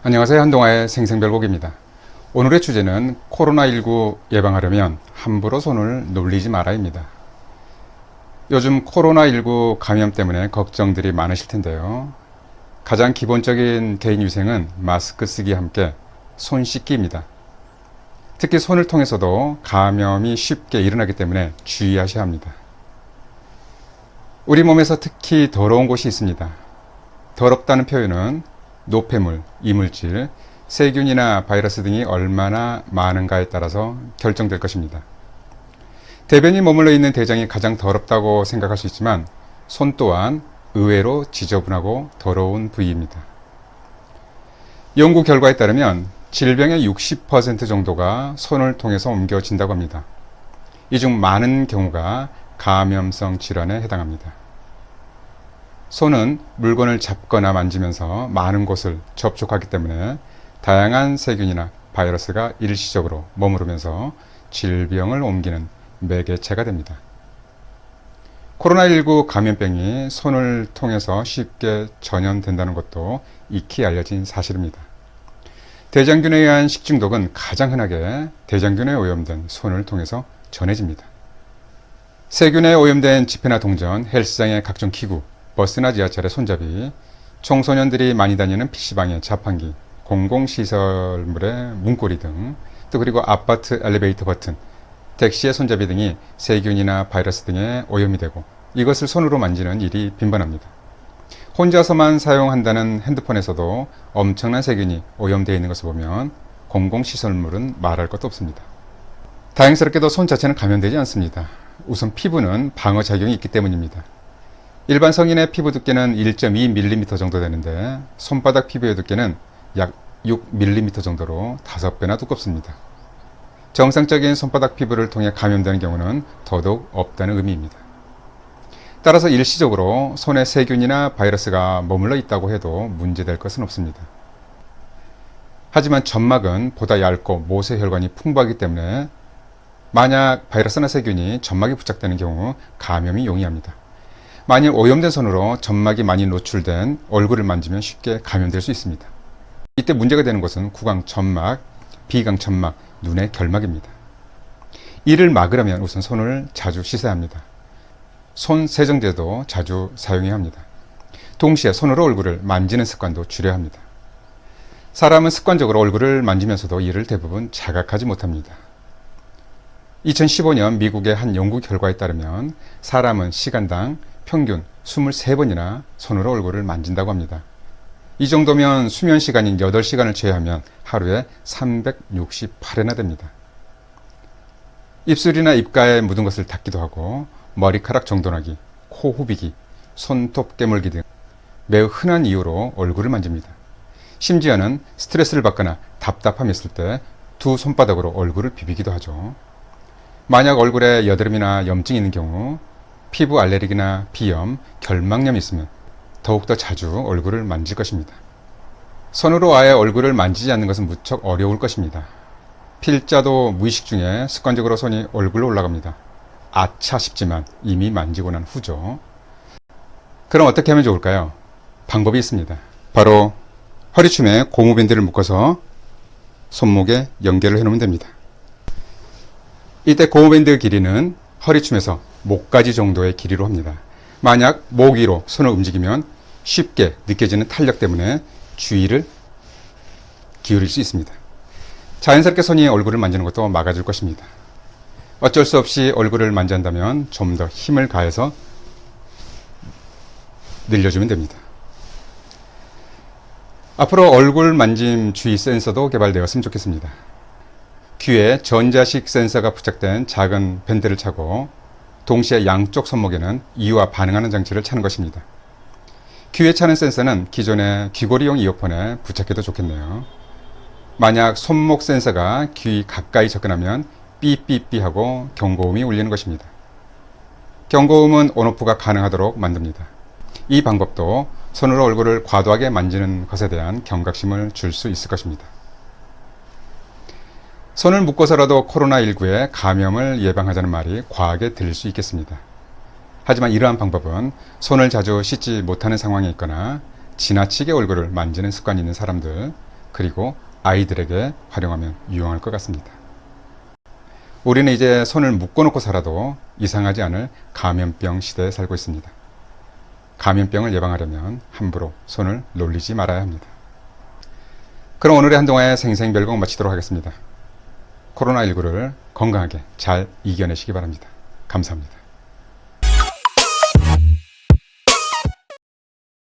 안녕하세요. 한동아의 생생별곡입니다. 오늘의 주제는 코로나19 예방하려면 함부로 손을 놀리지 말아입니다. 요즘 코로나19 감염 때문에 걱정들이 많으실 텐데요. 가장 기본적인 개인위생은 마스크 쓰기와 함께 손 씻기입니다. 특히 손을 통해서도 감염이 쉽게 일어나기 때문에 주의하셔야 합니다. 우리 몸에서 특히 더러운 곳이 있습니다. 더럽다는 표현은 노폐물, 이물질, 세균이나 바이러스 등이 얼마나 많은가에 따라서 결정될 것입니다. 대변이 머물러 있는 대장이 가장 더럽다고 생각할 수 있지만 손 또한 의외로 지저분하고 더러운 부위입니다. 연구 결과에 따르면 질병의 60% 정도가 손을 통해서 옮겨진다고 합니다. 이 중 많은 경우가 감염성 질환에 해당합니다. 손은 물건을 잡거나 만지면서 많은 곳을 접촉하기 때문에 다양한 세균이나 바이러스가 일시적으로 머무르면서 질병을 옮기는 매개체가 됩니다. 코로나19 감염병이 손을 통해서 쉽게 전염된다는 것도 익히 알려진 사실입니다. 대장균에 의한 식중독은 가장 흔하게 대장균에 오염된 손을 통해서 전해집니다. 세균에 오염된 지폐나 동전, 헬스장의 각종 기구, 버스나 지하철의 손잡이, 청소년들이 많이 다니는 PC방의 자판기, 공공시설물의 문고리 등, 또 그리고 아파트 엘리베이터 버튼, 택시의 손잡이 등이 세균이나 바이러스 등에 오염이 되고 이것을 손으로 만지는 일이 빈번합니다. 혼자서만 사용한다는 핸드폰에서도 엄청난 세균이 오염되어 있는 것을 보면 공공시설물은 말할 것도 없습니다. 다행스럽게도 손 자체는 감염되지 않습니다. 우선 피부는 방어작용이 있기 때문입니다. 일반 성인의 피부 두께는 1.2mm 정도 되는데 손바닥 피부의 두께는 약 6mm 정도로 5배나 두껍습니다. 정상적인 손바닥 피부를 통해 감염되는 경우는 더더욱 없다는 의미입니다. 따라서 일시적으로 손에 세균이나 바이러스가 머물러 있다고 해도 문제될 것은 없습니다. 하지만 점막은 보다 얇고 모세혈관이 풍부하기 때문에 만약 바이러스나 세균이 점막에 부착되는 경우 감염이 용이합니다. 만일 오염된 손으로 점막이 많이 노출된 얼굴을 만지면 쉽게 감염될 수 있습니다. 이때 문제가 되는 것은 구강점막, 비강점막, 눈의 결막입니다. 이를 막으려면 우선 손을 자주 씻어야 합니다. 손 세정제도 자주 사용해야 합니다. 동시에 손으로 얼굴을 만지는 습관도 줄여야 합니다. 사람은 습관적으로 얼굴을 만지면서도 이를 대부분 자각하지 못합니다. 2015년 미국의 한 연구 결과에 따르면 사람은 시간당 평균 23번이나 손으로 얼굴을 만진다고 합니다. 이 정도면 수면 시간인 8시간을 제외하면 하루에 368회나 됩니다. 입술이나 입가에 묻은 것을 닦기도 하고 머리카락 정돈하기, 코 후비기, 손톱 깨물기 등 매우 흔한 이유로 얼굴을 만집니다. 심지어는 스트레스를 받거나 답답함이 있을 때 두 손바닥으로 얼굴을 비비기도 하죠. 만약 얼굴에 여드름이나 염증이 있는 경우 피부 알레르기나 비염, 결막염이 있으면 더욱더 자주 얼굴을 만질 것입니다. 손으로 아예 얼굴을 만지지 않는 것은 무척 어려울 것입니다. 필자도 무의식 중에 습관적으로 손이 얼굴로 올라갑니다. 아차 싶지만 이미 만지고 난 후죠. 그럼 어떻게 하면 좋을까요? 방법이 있습니다. 바로 허리춤에 고무밴드를 묶어서 손목에 연결을 해놓으면 됩니다. 이때 고무밴드 길이는 허리춤에서 목까지 정도의 길이로 합니다. 만약 목 위로 손을 움직이면 쉽게 느껴지는 탄력 때문에 주의를 기울일 수 있습니다. 자연스럽게 손이 얼굴을 만지는 것도 막아줄 것입니다. 어쩔 수 없이 얼굴을 만져야 한다면 좀 더 힘을 가해서 늘려주면 됩니다. 앞으로 얼굴 만짐 주의 센서도 개발되었으면 좋겠습니다. 귀에 전자식 센서가 부착된 작은 밴드를 차고 동시에 양쪽 손목에는 이와 반응하는 장치를 차는 것입니다. 귀에 차는 센서는 기존의 귀걸이용 이어폰에 부착해도 좋겠네요. 만약 손목 센서가 귀 가까이 접근하면 삐삐삐 하고 경고음이 울리는 것입니다. 경고음은 온오프가 가능하도록 만듭니다. 이 방법도 손으로 얼굴을 과도하게 만지는 것에 대한 경각심을 줄 수 있을 것입니다. 손을 묶어서라도 코로나19의 감염을 예방하자는 말이 과하게 들릴 수 있겠습니다. 하지만 이러한 방법은 손을 자주 씻지 못하는 상황에 있거나 지나치게 얼굴을 만지는 습관이 있는 사람들, 그리고 아이들에게 활용하면 유용할 것 같습니다. 우리는 이제 손을 묶어놓고 살아도 이상하지 않을 감염병 시대에 살고 있습니다. 감염병을 예방하려면 함부로 손을 놀리지 말아야 합니다. 그럼 오늘의 한동안의 생생별공 마치도록 하겠습니다. 코로나19를 건강하게 잘 이겨내시기 바랍니다. 감사합니다.